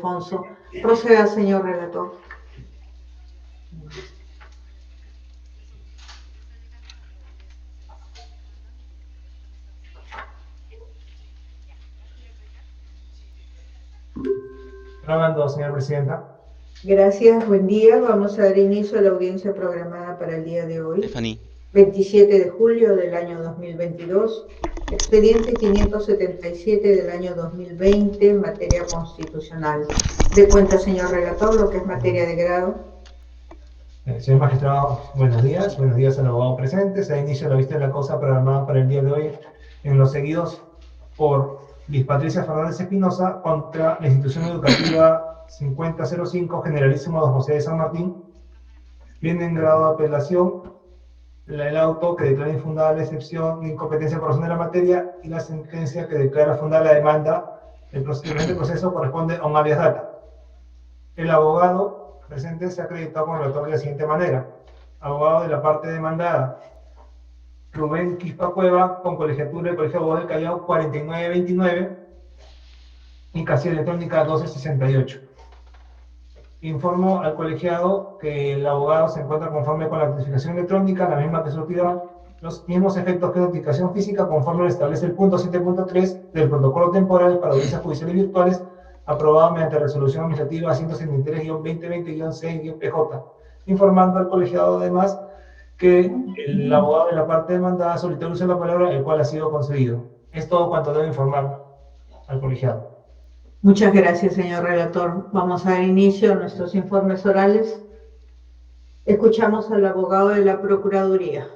Alfonso. Proceda, señor relator. Grabando, señora presidenta. Gracias, buen día. Vamos a dar inicio a la audiencia programada para el día de hoy, Stephanie. 27 de julio del año 2022, expediente 577 del año 2020, materia constitucional. De cuenta, señor relator, lo que es materia de grado. Señor magistrado, buenos días. Buenos días al abogado presente. Se da inicio a la vista de la causa programada para el día de hoy en los seguidos por Liz Patricia Fernández Espinosa contra la institución educativa 5005 Generalísimo Don José de San Martín. Viene en grado de apelación el auto que declara infundada la excepción de incompetencia por razón de la materia y la sentencia que declara fundada la demanda. El presente proceso corresponde a un habeas data. El abogado presente se ha acreditado con el autor de la siguiente manera. Abogado de la parte demandada, Rubén Quispa Cueva, con colegiatura del Colegio de Abogados del Callao 4929 y casilla electrónica 1268. Informo al colegiado que el abogado se encuentra conforme con la notificación electrónica, la misma que surtieron los mismos efectos que notificación física, conforme lo establece el punto 7.3 del protocolo temporal para audiencias judiciales virtuales, aprobado mediante resolución administrativa 173-2020-6-PJ, informando al colegiado además que el abogado de la parte demandada solicitó el uso de la palabra, el cual ha sido concedido. Es todo cuanto debo informar al colegiado. Muchas gracias, señor relator. Vamos a dar inicio a nuestros informes orales. Escuchamos al abogado de la Procuraduría.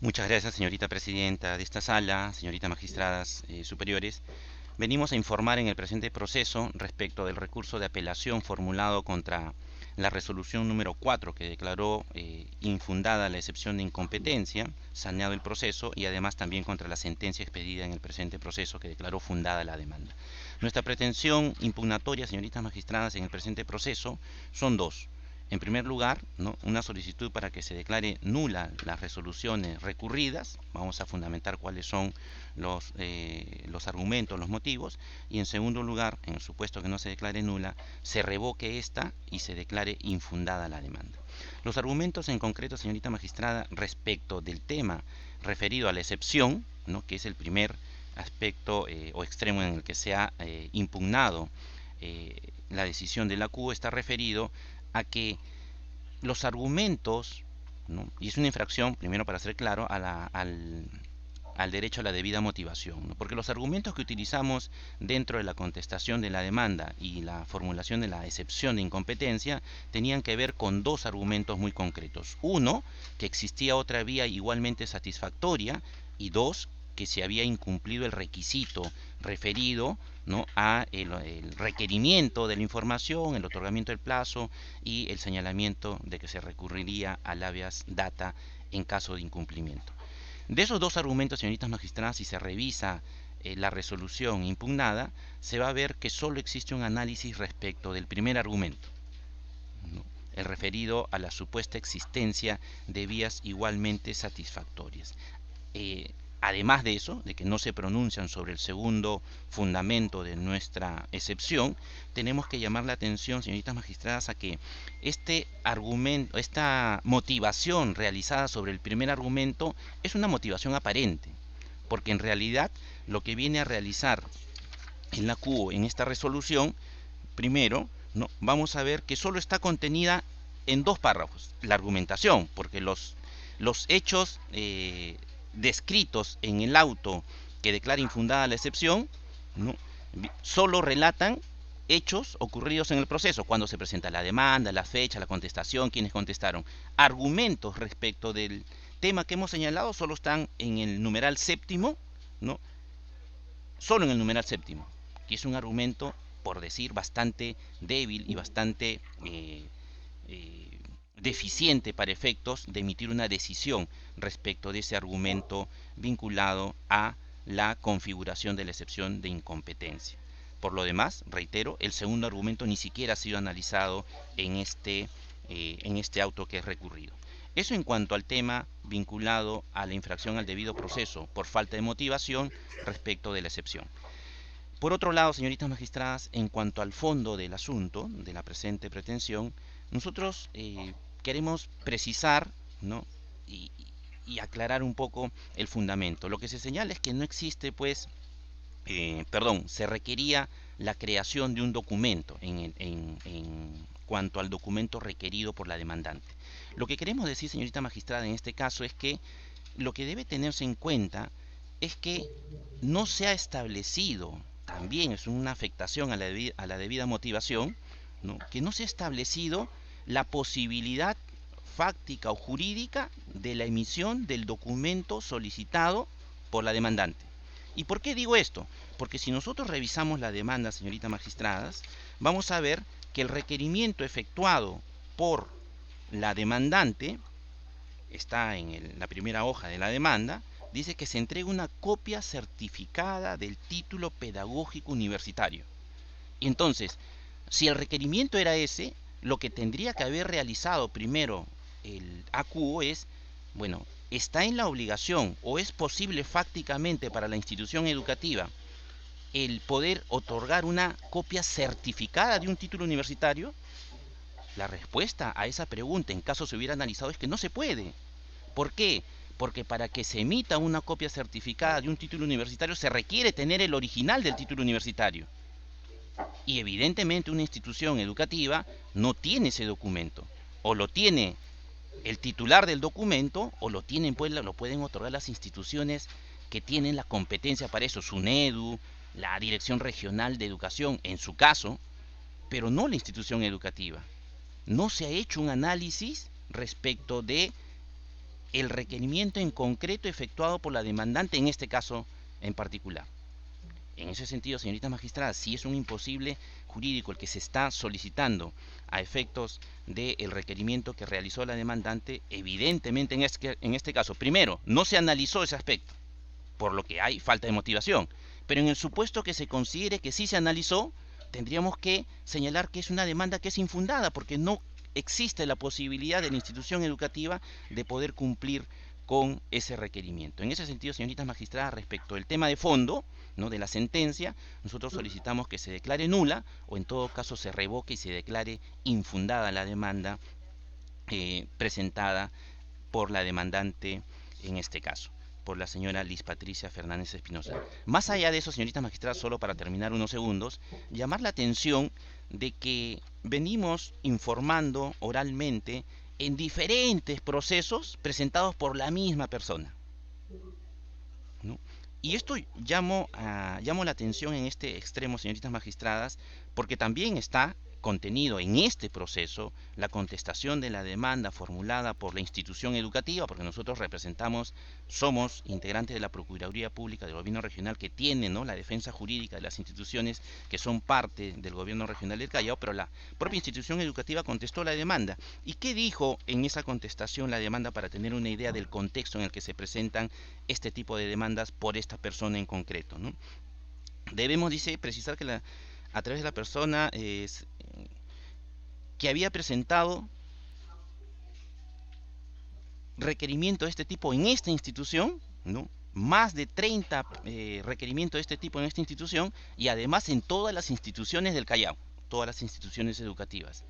Muchas gracias, señorita presidenta de esta sala, señoritas magistradas superiores. Venimos a informar en el presente proceso respecto del recurso de apelación formulado contra la resolución número 4 que declaró infundada la excepción de incompetencia, saneado el proceso, y además también contra la sentencia expedida en el presente proceso que declaró fundada la demanda. Nuestra pretensión impugnatoria, señoritas magistradas, en el presente proceso son dos. En primer lugar, una solicitud para que se declare nula las resoluciones recurridas. Vamos a fundamentar cuáles son los argumentos, los motivos. Y en segundo lugar, en el supuesto que no se declare nula, se revoque esta y se declare infundada la demanda. Los argumentos en concreto, señorita magistrada, respecto del tema referido a la excepción, que es el primer aspecto o extremo en el que se ha impugnado la decisión de la CUO, está referido a que los argumentos, y es una infracción, primero para ser claro, al derecho a la debida motivación, porque los argumentos que utilizamos dentro de la contestación de la demanda y la formulación de la excepción de incompetencia tenían que ver con dos argumentos muy concretos. Uno, que existía otra vía igualmente satisfactoria, y dos, que se había incumplido el requisito referido a el requerimiento de la información, el otorgamiento del plazo y el señalamiento de que se recurriría al habeas data en caso de incumplimiento. De esos dos argumentos, señoritas magistradas, si se revisa la resolución impugnada, se va a ver que solo existe un análisis respecto del primer argumento, el referido a la supuesta existencia de vías igualmente satisfactorias. Además de eso, de que no se pronuncian sobre el segundo fundamento de nuestra excepción, tenemos que llamar la atención, señoritas magistradas, a que este argumento, esta motivación realizada sobre el primer argumento es una motivación aparente, porque en realidad lo que viene a realizar en la CUO en esta resolución, primero, vamos a ver que solo está contenida en dos párrafos la argumentación, porque los hechos descritos en el auto que declara infundada la excepción, solo relatan hechos ocurridos en el proceso, cuando se presenta la demanda, la fecha, la contestación, quienes contestaron. Argumentos respecto del tema que hemos señalado solo están en el numeral séptimo, solo en el numeral séptimo, que es un argumento, por decir, bastante débil y bastante deficiente para efectos de emitir una decisión respecto de ese argumento vinculado a la configuración de la excepción de incompetencia. Por lo demás, reitero, el segundo argumento ni siquiera ha sido analizado en este auto que es recurrido. Eso en cuanto al tema vinculado a la infracción al debido proceso por falta de motivación respecto de la excepción. Por otro lado, señoritas magistradas, en cuanto al fondo del asunto, de la presente pretensión, nosotros queremos precisar, ¿no? y, y aclarar un poco el fundamento. Lo que se señala es que no existe, pues, se requería la creación de un documento en cuanto al documento requerido por la demandante. Lo que queremos decir, señorita magistrada, en este caso es que lo que debe tenerse en cuenta es que no se ha establecido, también es una afectación a la debida motivación, ¿no? Que no se ha establecido la posibilidad fáctica o jurídica de la emisión del documento solicitado por la demandante. ¿Y por qué digo esto? Porque si nosotros revisamos la demanda, señorita magistradas, vamos a ver que el requerimiento efectuado por la demandante está en la primera hoja de la demanda, dice que se entrega una copia certificada del título pedagógico universitario. Y entonces, si el requerimiento era ese, lo que tendría que haber realizado primero el ACUO es, bueno, está en la obligación o es posible fácticamente para la institución educativa el poder otorgar una copia certificada de un título universitario. La respuesta a esa pregunta, en caso se hubiera analizado, es que no se puede. ¿Por qué? Porque para que se emita una copia certificada de un título universitario se requiere tener el original del título universitario. Y evidentemente una institución educativa no tiene ese documento. O lo tiene el titular del documento o lo pueden otorgar las instituciones que tienen la competencia para eso, SUNEDU, la Dirección Regional de Educación, en su caso, pero no la institución educativa. No se ha hecho un análisis respecto de el requerimiento en concreto efectuado por la demandante en este caso en particular. En ese sentido, señorita magistrada, si es un imposible jurídico el que se está solicitando a efectos del requerimiento que realizó la demandante, evidentemente en este caso, primero, no se analizó ese aspecto, por lo que hay falta de motivación. Pero en el supuesto que se considere que sí se analizó, tendríamos que señalar que es una demanda que es infundada, porque no existe la posibilidad de la institución educativa de poder cumplir con ese requerimiento. En ese sentido, señoritas magistradas, respecto al tema de fondo, ¿no?, de la sentencia, nosotros solicitamos que se declare nula o en todo caso se revoque y se declare infundada la demanda presentada por la demandante en este caso, por la señora Liz Patricia Fernández Espinosa. Más allá de eso, señorita magistrada, solo para terminar unos segundos, llamar la atención de que venimos informando oralmente en diferentes procesos presentados por la misma persona, ¿no? Y esto llamo la atención en este extremo, señoritas magistradas, porque también está contenido en este proceso la contestación de la demanda formulada por la institución educativa, porque nosotros somos integrantes de la Procuraduría Pública del Gobierno Regional que tiene, ¿no?, la defensa jurídica de las instituciones que son parte del Gobierno Regional del Callao, pero la propia institución educativa contestó la demanda. ¿Y qué dijo en esa contestación la demanda para tener una idea del contexto en el que se presentan este tipo de demandas por esta persona en concreto, ¿no? Debemos, dice, precisar que a través de la persona que había presentado requerimiento de este tipo en esta institución, ¿no?, más de 30 requerimientos de este tipo en esta institución y además en todas las instituciones del Callao, todas las instituciones educativas.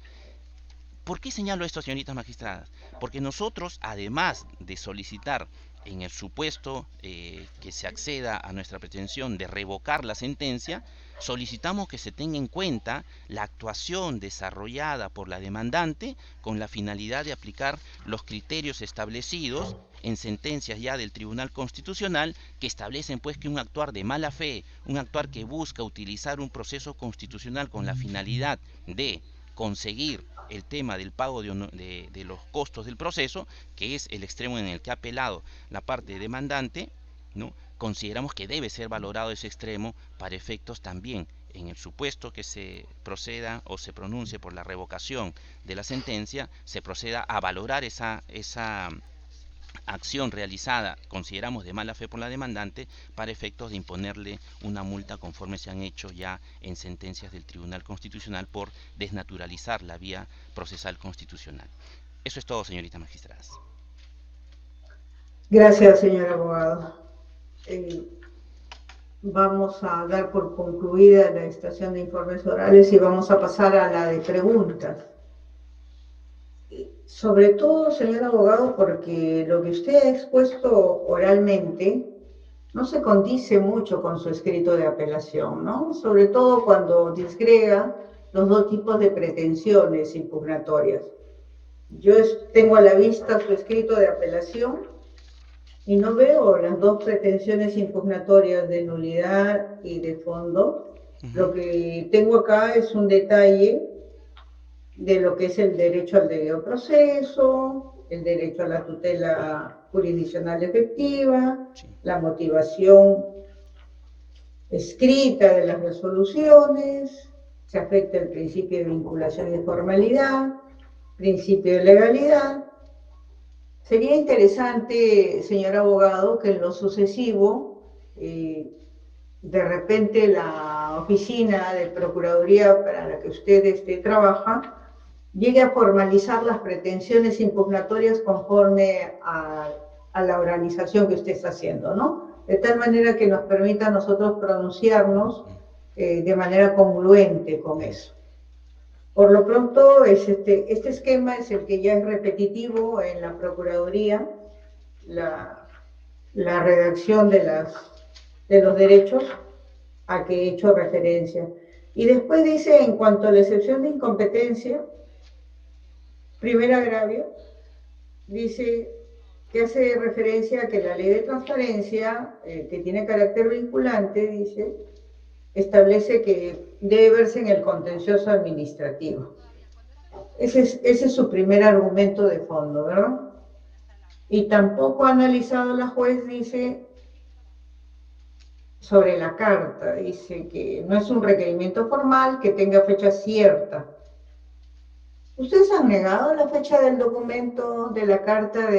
¿Por qué señalo esto, señoritas magistradas? Porque nosotros, además de solicitar en el supuesto que se acceda a nuestra pretensión de revocar la sentencia, solicitamos que se tenga en cuenta la actuación desarrollada por la demandante con la finalidad de aplicar los criterios establecidos en sentencias ya del Tribunal Constitucional que establecen, pues, que un actuar de mala fe, un actuar que busca utilizar un proceso constitucional con la finalidad de conseguir el tema del pago de los costos del proceso, que es el extremo en el que ha apelado la parte demandante, ¿no?, consideramos que debe ser valorado ese extremo para efectos también en el supuesto que se proceda o se pronuncie por la revocación de la sentencia, se proceda a valorar esa acción realizada, consideramos de mala fe por la demandante, para efectos de imponerle una multa conforme se han hecho ya en sentencias del Tribunal Constitucional por desnaturalizar la vía procesal constitucional. Eso es todo, señoritas magistradas. Gracias, señor abogado. vamos a dar por concluida la estación de informes orales y vamos a pasar a la de preguntas. Sobre todo, señor abogado, porque lo que usted ha expuesto oralmente no se condice mucho con su escrito de apelación, ¿no? Sobre todo cuando disgrega los dos tipos de pretensiones impugnatorias. Yo tengo a la vista su escrito de apelación y no veo las dos pretensiones impugnatorias de nulidad y de fondo. Lo que tengo acá es un detalle de lo que es el derecho al debido proceso, el derecho a la tutela jurisdiccional efectiva, la motivación escrita de las resoluciones, se afecta el principio de vinculación y formalidad, principio de legalidad. Sería interesante, señor abogado, que en lo sucesivo, de repente la oficina de Procuraduría para la que usted trabaja, llegue a formalizar las pretensiones impugnatorias conforme a la oralización que usted está haciendo, ¿no? De tal manera que nos permita a nosotros pronunciarnos de manera congruente con eso. Por lo pronto, este esquema es el que ya es repetitivo en la Procuraduría, la redacción de los derechos a que he hecho referencia. Y después dice, en cuanto a la excepción de incompetencia, primer agravio, dice que hace referencia a que la ley de transparencia, que tiene carácter vinculante, dice, establece que debe verse en el contencioso administrativo. Ese es su primer argumento de fondo, ¿verdad? Y tampoco ha analizado la juez, dice, sobre la carta, dice que no es un requerimiento formal, que tenga fecha cierta. ¿Ustedes han negado la fecha del documento de la carta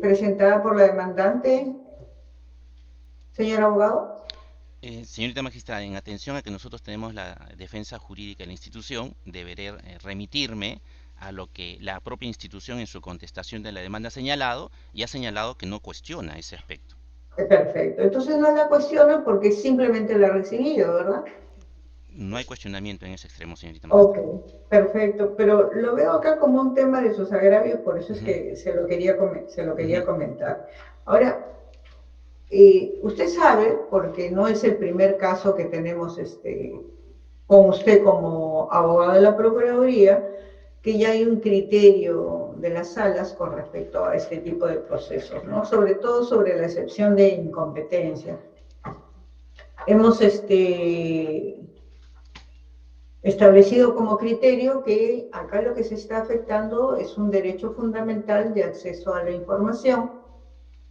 presentada por la demandante, señor abogado? Señorita magistrada, en atención a que nosotros tenemos la defensa jurídica de la institución, deberé remitirme a lo que la propia institución en su contestación de la demanda ha señalado, y ha señalado que no cuestiona ese aspecto. Perfecto. Entonces no la cuestiona porque simplemente la ha recibido, ¿verdad? No hay cuestionamiento en ese extremo, señorita magistrada. Ok, perfecto. Pero lo veo acá como un tema de sus agravios, por eso es que se lo quería comentar. Ahora, usted sabe, porque no es el primer caso que tenemos con usted como abogado de la Procuraduría, que ya hay un criterio de las salas con respecto a este tipo de procesos, ¿no? Sobre todo sobre la excepción de incompetencia. Hemos establecido como criterio que acá lo que se está afectando es un derecho fundamental de acceso a la información.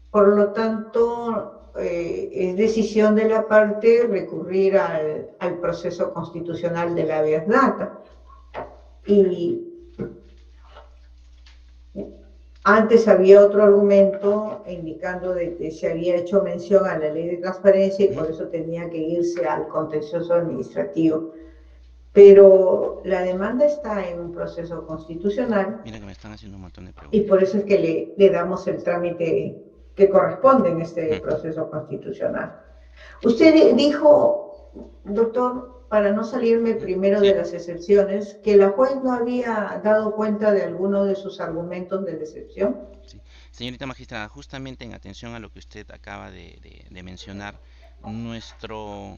Por lo tanto, es decisión de la parte recurrir al proceso constitucional de la habeas data. Y antes había otro argumento indicando de que se había hecho mención a la ley de transparencia y por eso tenía que irse al contencioso administrativo. Pero la demanda está en un proceso constitucional. Mira que me están haciendo un montón de preguntas. Y por eso es que le damos el trámite que corresponde en este proceso constitucional. Usted dijo, doctor, para no salirme primero de las excepciones, que la juez no había dado cuenta de alguno de sus argumentos de la excepción. Sí. Señorita magistrada, justamente en atención a lo que usted acaba de mencionar, nuestro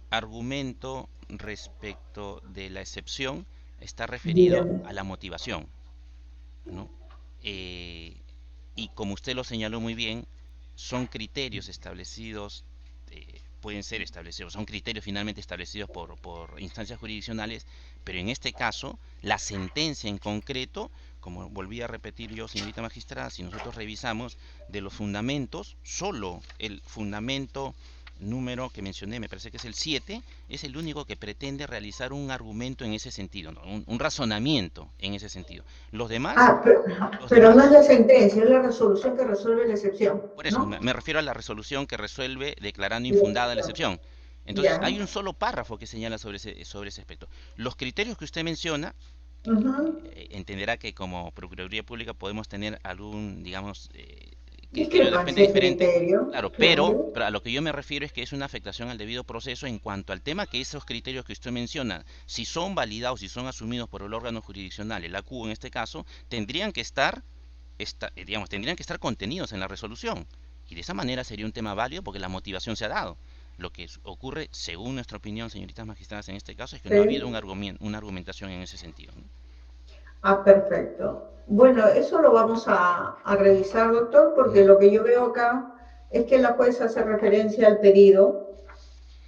argumento respecto de la excepción está referido a la motivación, ¿no? Y como usted lo señaló muy bien, son criterios establecidos, pueden ser establecidos, son criterios finalmente establecidos por instancias jurisdiccionales, pero en este caso, la sentencia en concreto, como volví a repetir yo, señorita magistrada, si nosotros revisamos de los fundamentos, solo el fundamento número que mencioné, me parece que es el 7, es el único que pretende realizar un argumento en ese sentido, ¿no? un razonamiento en ese sentido. Los demás... pero no es la sentencia, es la resolución que resuelve la excepción. Por eso, ¿no? Me refiero a la resolución que resuelve declarando infundada la excepción. Entonces, hay un solo párrafo que señala sobre ese aspecto. Los criterios que usted menciona, entenderá que como Procuraduría Pública podemos tener algún, digamos, que ello depende Discrepancia de diferente. criterio, Claro, claro. pero a lo que yo me refiero es que es una afectación al debido proceso en cuanto al tema que esos criterios que usted menciona, si son validados, si son asumidos por el órgano jurisdiccional, el ACU en este caso, tendrían que estar, digamos, tendrían que estar contenidos en la resolución. Y de esa manera sería un tema válido porque la motivación se ha dado. Lo que ocurre, según nuestra opinión, señoritas magistradas, en este caso, es que no ha habido Sí. una argumentación en ese sentido, ¿no? Ah, perfecto. Bueno, eso lo vamos a revisar, doctor, porque Ujú. lo que yo veo acá es que la jueza hace referencia al pedido,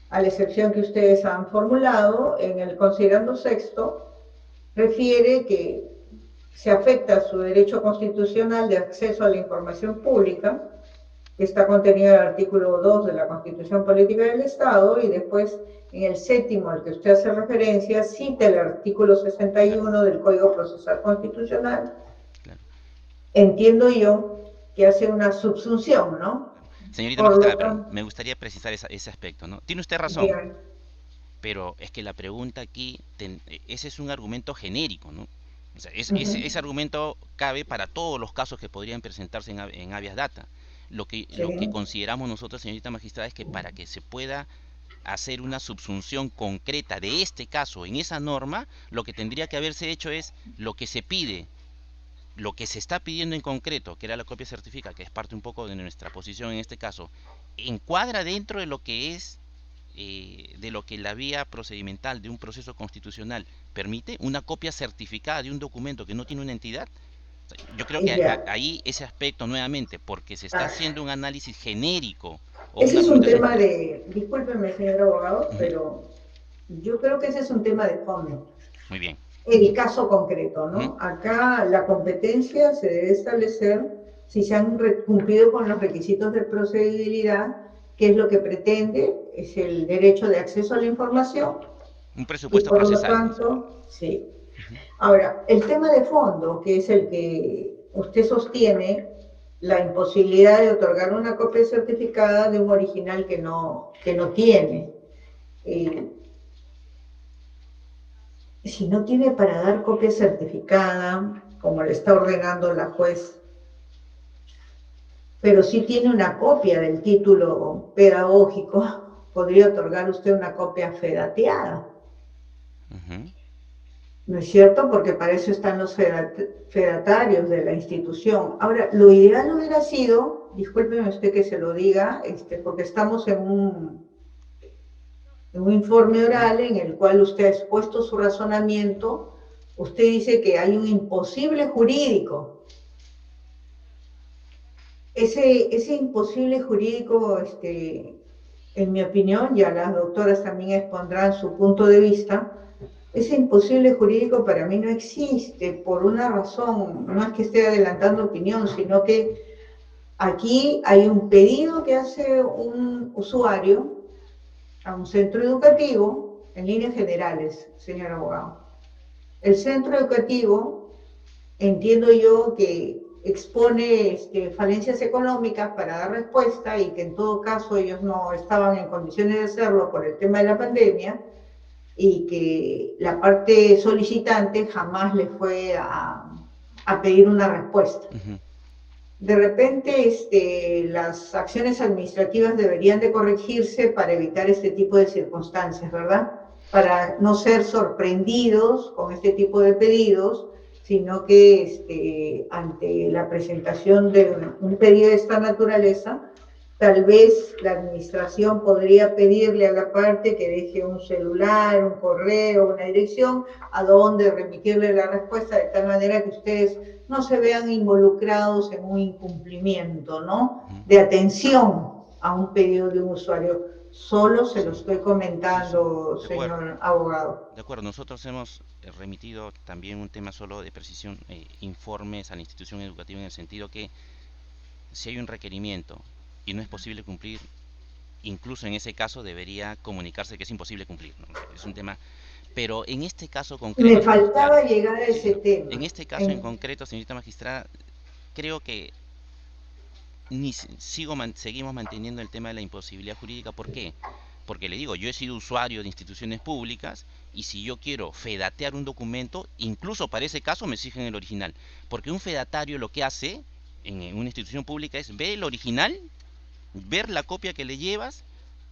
a la excepción que ustedes han formulado, en el considerando sexto, refiere que se afecta su derecho constitucional de acceso a la información pública, que está contenido en el artículo 2 de la Constitución Política del Estado, y después en el séptimo al que usted hace referencia, cita el artículo Claro, 61 del Código Procesal Constitucional. claro. Entiendo yo que hace una subsunción, ¿no? Señorita Por lo magistrada, pero tanto, me gustaría precisar ese aspecto, ¿no? Tiene usted razón, dígame. pero es que la pregunta aquí, ese es un argumento genérico, ¿no? O sea, ese Ujú. argumento cabe para todos los casos que podrían presentarse en habeas data. Lo que Sí. consideramos nosotros, señorita magistrada, es que para que se pueda hacer una subsunción concreta de este caso en esa norma, lo que tendría que haberse hecho es lo que se pide, lo que se está pidiendo en concreto, que era la copia certificada, que es parte un poco de nuestra posición en este caso, encuadra dentro de lo que es de lo que la vía procedimental de un proceso constitucional permite, una copia certificada de un documento que no tiene una entidad. O sea, yo creo que Ya. ahí ese aspecto nuevamente, porque se está haciendo un análisis genérico o Ese una es un argumentación. tema de, discúlpeme, señor abogado, Ujú. pero yo creo que ese es un tema de fondo. Muy bien. El caso concreto, Ujú. ¿no? Acá la competencia se debe establecer si se han cumplido con los requisitos de procedibilidad, que es lo que pretende, es el derecho de acceso a la información, Un y presupuesto por lo procesal. tanto, sí. Ujú. Ahora, el tema de fondo, que es el que usted sostiene, la imposibilidad de otorgar una copia certificada de un original que no tiene. Eh, si no tiene para dar copia certificada, como le está ordenando la juez, pero sí tiene una copia del título pedagógico, podría otorgar usted una copia fedateada, Ujú. ¿no es cierto? Porque para eso están los fedatarios de la institución. Ahora, lo ideal hubiera sido, discúlpeme usted que se lo diga, porque estamos en un informe oral en el cual usted ha expuesto su razonamiento. Usted dice que hay un imposible jurídico. Ese imposible jurídico, en mi opinión, ya las doctoras también expondrán su punto de vista, ese imposible jurídico para mí no existe por una razón, no es que esté adelantando opinión, sino que aquí hay un pedido que hace un usuario a un centro educativo en líneas generales, señor abogado. El centro educativo, entiendo yo que expone falencias económicas para dar respuesta y que en todo caso ellos no estaban en condiciones de hacerlo por el tema de la pandemia y que la parte solicitante jamás le fue a pedir una respuesta. Ujú. De repente, las acciones administrativas deberían de corregirse para evitar este tipo de circunstancias, ¿verdad? Para no ser sorprendidos con este tipo de pedidos, sino que ante la presentación de un pedido de esta naturaleza, tal vez la administración podría pedirle a la parte que deje un celular, un correo, una dirección, a donde remitirle la respuesta, de tal manera que ustedes no se vean involucrados en un incumplimiento, ¿no? Ujú. De atención a un pedido de un usuario. Solo se lo Sí, estoy sí, sí, comentando, de acuerdo. señor abogado. De acuerdo, nosotros hemos remitido también un tema solo de precisión, informes a la institución educativa en el sentido que si hay un requerimiento y no es posible cumplir, incluso en ese caso debería comunicarse que es imposible cumplir, ¿no? Es un tema, pero en este caso Me concreto, claro, faltaba llegar a sí, ese no. En tema. este caso en concreto, señorita magistrada, creo que seguimos manteniendo el tema de la imposibilidad jurídica. ¿Por qué? Porque le digo, yo he sido usuario de instituciones públicas y si yo quiero fedatear un documento, incluso para ese caso me exigen el original. Porque un fedatario lo que hace en una institución pública es ver el original, ver la copia que le llevas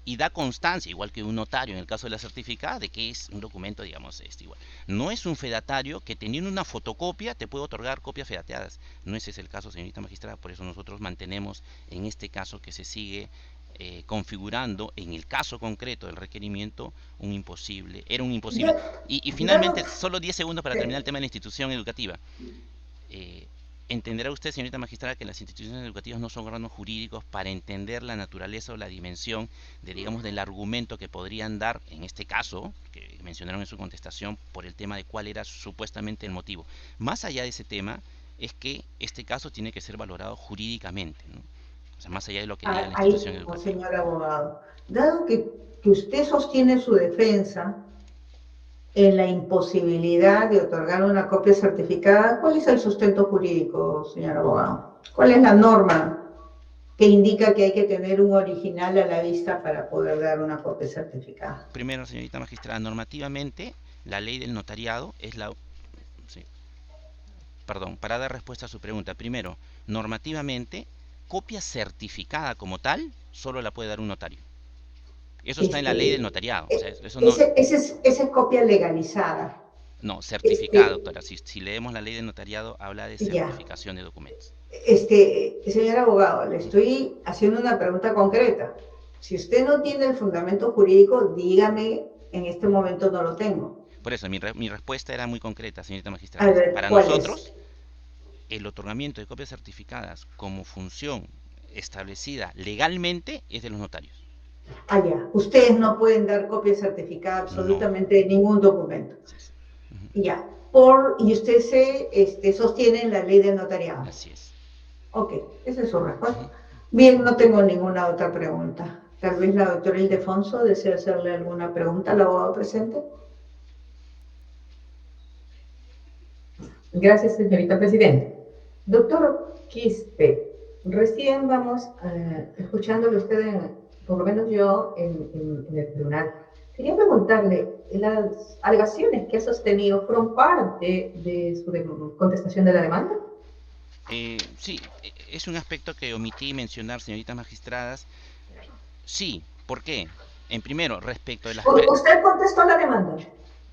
y da constancia, igual que un notario en el caso de la certificada, de que es un documento, digamos, igual. No es un fedatario que teniendo una fotocopia te puede otorgar copias fedateadas. No ese es el caso, señorita magistrada, por eso nosotros mantenemos en este caso que se sigue configurando en el caso concreto del requerimiento un imposible, era un imposible. Y finalmente, solo 10 segundos para terminar el tema de la institución educativa. Entenderá usted, señorita magistrada, que las instituciones educativas no son órganos jurídicos para entender la naturaleza o la dimensión de, digamos, del argumento que podrían dar, en este caso, que mencionaron en su contestación, por el tema de cuál era supuestamente el motivo. Más allá de ese tema, es que este caso tiene que ser valorado jurídicamente, ¿no? O sea, más allá de lo que diga la institución educativa. Señor abogado, dado que usted sostiene su defensa en la imposibilidad de otorgar una copia certificada, ¿cuál es el sustento jurídico, señor abogado? ¿Cuál es la norma que indica que hay que tener un original a la vista para poder dar una copia certificada? Primero, señorita magistrada, normativamente, la ley del notariado es la... Sí. Perdón, para dar respuesta a su pregunta. Primero, normativamente, copia certificada como tal, solo la puede dar un notario. Eso está en la ley del notariado. O sea, eso no... Esa es copia legalizada. No, certificada, doctora. Si leemos la ley del notariado, habla de certificación de documentos. Señor abogado, le estoy haciendo una pregunta concreta. Si usted no tiene el fundamento jurídico, dígame, en este momento no lo tengo. Por eso, mi respuesta era muy concreta, señorita magistrada. A ver, para nosotros, el otorgamiento de copias certificadas como función establecida legalmente es de los notarios. Ah, ya. Ustedes no pueden dar copia certificada absolutamente de ningún documento. Sí. Ya. Y usted se sostiene en la ley del notariado. Así es. Ok, esa es su respuesta. Bien, no tengo ninguna otra pregunta. Tal vez la doctora Ildefonso desea hacerle alguna pregunta al abogado presente. Gracias, señorita presidenta. Doctor Quispe, recién vamos escuchándole usted, por lo menos yo, en el tribunal. Quería preguntarle, ¿las alegaciones que ha sostenido fueron parte de su contestación de la demanda? Sí, es un aspecto que omití mencionar, señoritas magistradas. Sí, ¿por qué? En primero, respecto de las... ¿Usted contestó la demanda?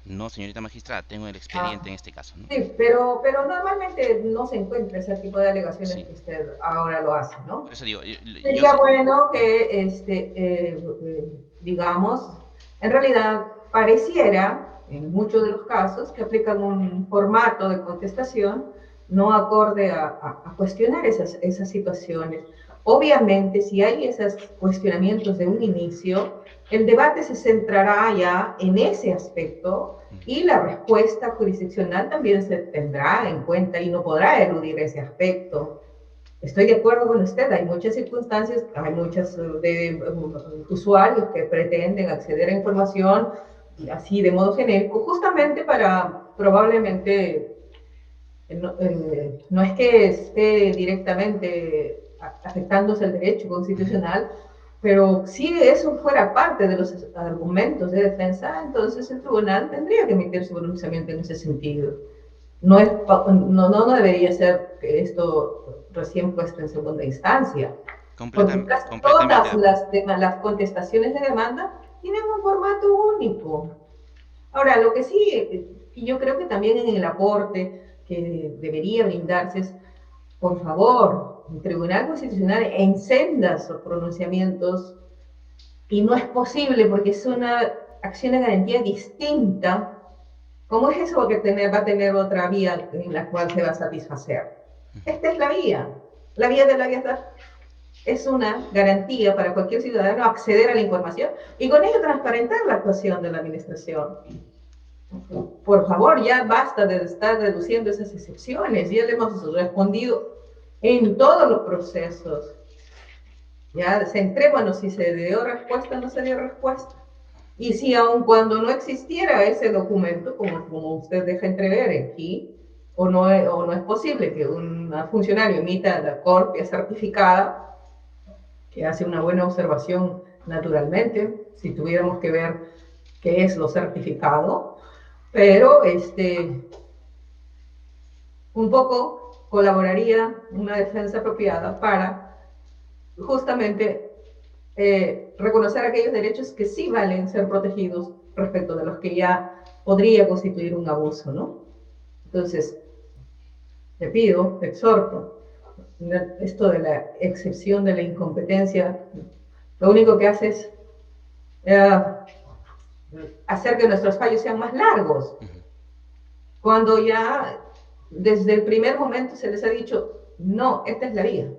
No, señorita magistrada, tengo el expediente en este caso, ¿no? Sí, pero normalmente no se encuentra ese tipo de alegaciones que usted ahora lo hace, ¿no? Por eso digo, sería bueno que, digamos, en realidad pareciera, en muchos de los casos, que aplican un formato de contestación no acorde a cuestionar esas situaciones. Obviamente, si hay esos cuestionamientos de un inicio, el debate se centrará ya en ese aspecto y la respuesta jurisdiccional también se tendrá en cuenta y no podrá eludir ese aspecto. Estoy de acuerdo con usted, hay muchas circunstancias, hay muchos usuarios que pretenden acceder a información así de modo genérico, justamente para probablemente, no es que esté directamente afectándose el derecho constitucional, pero si eso fuera parte de los argumentos de defensa, entonces el tribunal tendría que emitir su pronunciamiento en ese sentido. No debería ser que esto recién puesto en segunda instancia. Porque casi todas las contestaciones de demanda tienen un formato único. Ahora, lo que sí, y yo creo que también en el aporte que debería brindarse es, por favor, el Tribunal Constitucional encenda sus pronunciamientos, y no es posible porque es una acción de garantía distinta. ¿Cómo es eso que va a tener otra vía en la cual se va a satisfacer? Esta es la vía. La vía de la vía es una garantía para cualquier ciudadano acceder a la información y con ello transparentar la actuación de la administración. Por favor, ya basta de estar reduciendo esas excepciones. Ya le hemos respondido en todos los procesos. Ya centrémonos si se dio respuesta o no se dio respuesta. Y si aun cuando no existiera ese documento, como usted deja entrever aquí, o no es posible que un funcionario emita la copia certificada, que hace una buena observación naturalmente, si tuviéramos que ver qué es lo certificado, pero un poco colaboraría una defensa apropiada para justamente reconocer aquellos derechos que sí valen ser protegidos respecto de los que ya podría constituir un abuso, ¿no? Entonces, te pido, te exhorto, esto de la excepción de la incompetencia, lo único que hace es hacer que nuestros fallos sean más largos. Cuando ya desde el primer momento se les ha dicho, no, esta es la vía.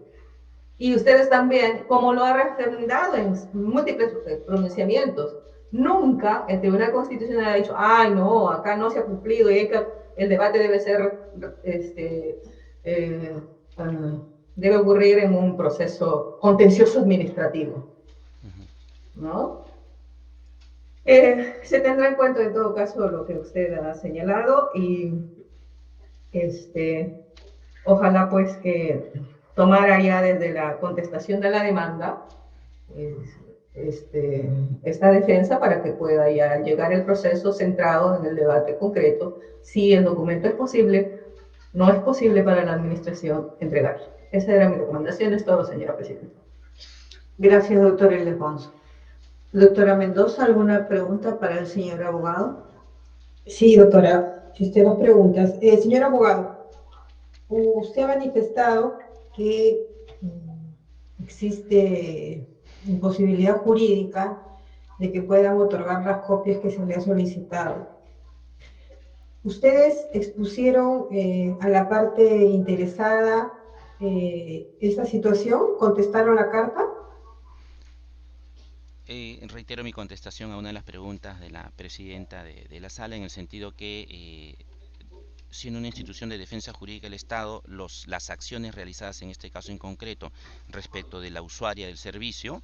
Y ustedes también, como lo ha refrendado en múltiples pronunciamientos, nunca el Tribunal Constitucional ha dicho, ay, no, acá no se ha cumplido y el debate debe ser, debe ocurrir en un proceso contencioso administrativo, ¿no? Se tendrá en cuenta en todo caso lo que usted ha señalado y ojalá pues que tomara ya desde la contestación de la demanda esta defensa para que pueda ya llegar el proceso centrado en el debate concreto, si el documento es posible, no es posible para la administración entregarlo. Esa era mi recomendación, es todo, señora presidenta. Gracias, doctor Ildefonso. Doctora Mendoza, ¿alguna pregunta para el señor abogado? Sí, doctora, dos preguntas. Señor abogado, usted ha manifestado que existe imposibilidad jurídica de que puedan otorgar las copias que se le ha solicitado. ¿Ustedes expusieron a la parte interesada esta situación? ¿Contestaron la carta? Reitero mi contestación a una de las preguntas de la presidenta de la sala, en el sentido que siendo una institución de defensa jurídica del Estado, las acciones realizadas en este caso en concreto respecto de la usuaria del servicio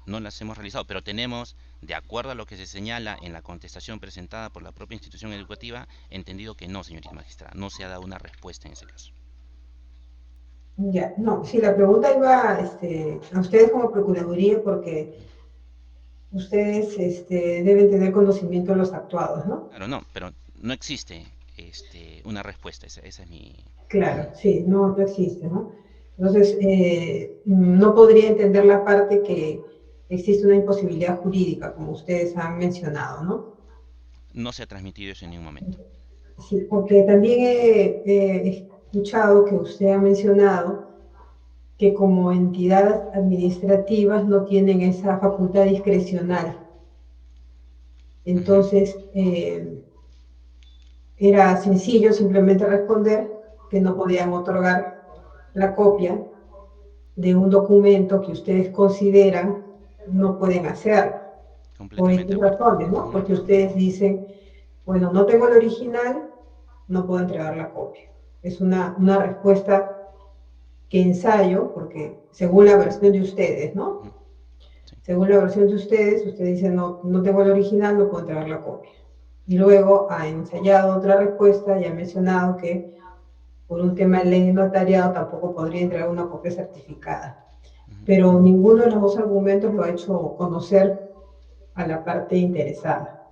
no las hemos realizado, pero tenemos, de acuerdo a lo que se señala en la contestación presentada por la propia institución educativa, entendido que no, señorita magistrada, no se ha dado una respuesta en ese caso. Ya, no, sí, la pregunta iba a ustedes como Procuraduría porque ustedes deben tener conocimiento de los actuados, ¿no? Claro, no, pero no existe una respuesta, esa es mi... Claro, sí, no existe, ¿no? Entonces, no podría entender la parte que existe una imposibilidad jurídica, como ustedes han mencionado, ¿no? No se ha transmitido eso en ningún momento. Sí, porque también he escuchado que usted ha mencionado que como entidades administrativas no tienen esa facultad discrecional. Entonces, era sencillo simplemente responder que no podían otorgar la copia de un documento que ustedes consideran no pueden hacerlo. Por Completamente estas de acuerdo. razones, ¿no? Porque ustedes dicen, bueno, no tengo el original, no puedo entregar la copia. Es una respuesta que ensayo, porque según la versión de ustedes, ¿no? Sí. Según la versión de ustedes, usted dice, no tengo el original, no puedo entregar la copia. Y luego ha ensayado otra respuesta y ha mencionado que por un tema de ley de notariado tampoco podría entregar una copia certificada. Pero ninguno de los dos argumentos lo ha hecho conocer a la parte interesada.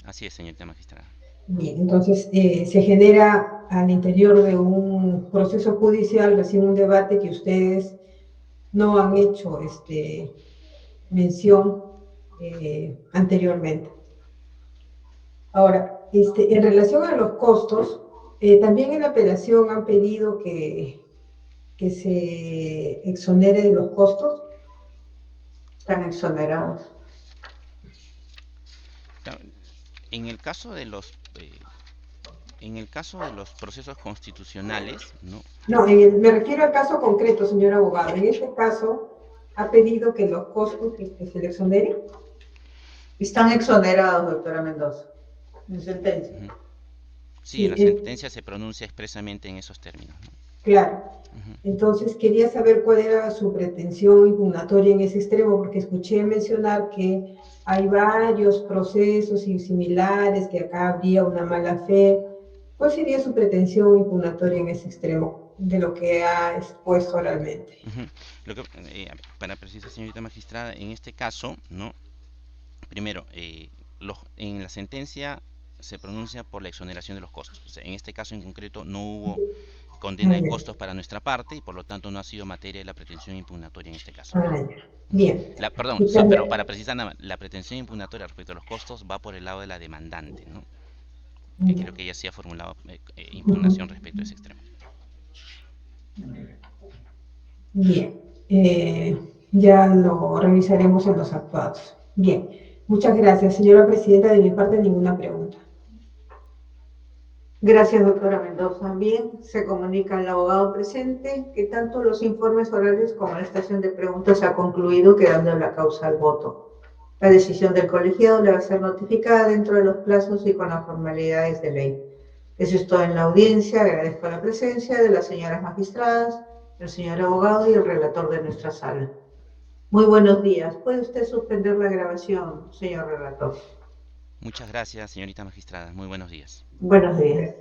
Así es, señorita magistrada. Bien, entonces se genera al interior de un proceso judicial, recién un debate que ustedes no han hecho mención anteriormente. Ahora, en relación a los costos, también en la apelación han pedido que se exonere de los costos. Están exonerados. En el caso de los procesos constitucionales, ¿no? No, me refiero al caso concreto, señor abogado. En este caso, ha pedido que los costos que se le exoneren. Están exonerados, doctora Mendoza, en sentencia. Sí, la sentencia se pronuncia expresamente en esos términos, ¿no? Claro. Entonces, quería saber cuál era su pretensión impugnatoria en ese extremo, porque escuché mencionar que hay varios procesos similares, que acá habría una mala fe. ¿Cuál sería su pretensión impugnatoria en ese extremo de lo que ha expuesto oralmente? Para precisar, señorita magistrada, en este caso, ¿no? Primero, en la sentencia se pronuncia por la exoneración de los costos. O sea, en este caso en concreto no hubo condena de costos para nuestra parte y por lo tanto no ha sido materia de la pretensión impugnatoria en este caso. Ah, ya. Bien. Perdón, Muchas pero gracias. para precisar nada más, la pretensión impugnatoria respecto a los costos va por el lado de la demandante, ¿no? Ya. Creo que ella sí ha formulado Ujú. impugnación respecto a ese extremo. Bien. Ya lo revisaremos en los actuados. Bien. Muchas gracias, señora presidenta. De mi parte, ninguna pregunta. Gracias, doctora Mendoza. Bien, se comunica al abogado presente que tanto los informes orales como la estación de preguntas ha concluido, quedando la causa al voto. La decisión del colegiado debe ser notificada dentro de los plazos y con las formalidades de ley. Eso es todo en la audiencia. Agradezco la presencia de las señoras magistradas, el señor abogado y el relator de nuestra sala. Muy buenos días. ¿Puede usted suspender la grabación, señor relator? Muchas gracias, señorita magistrada. Muy buenos días. Buenos días.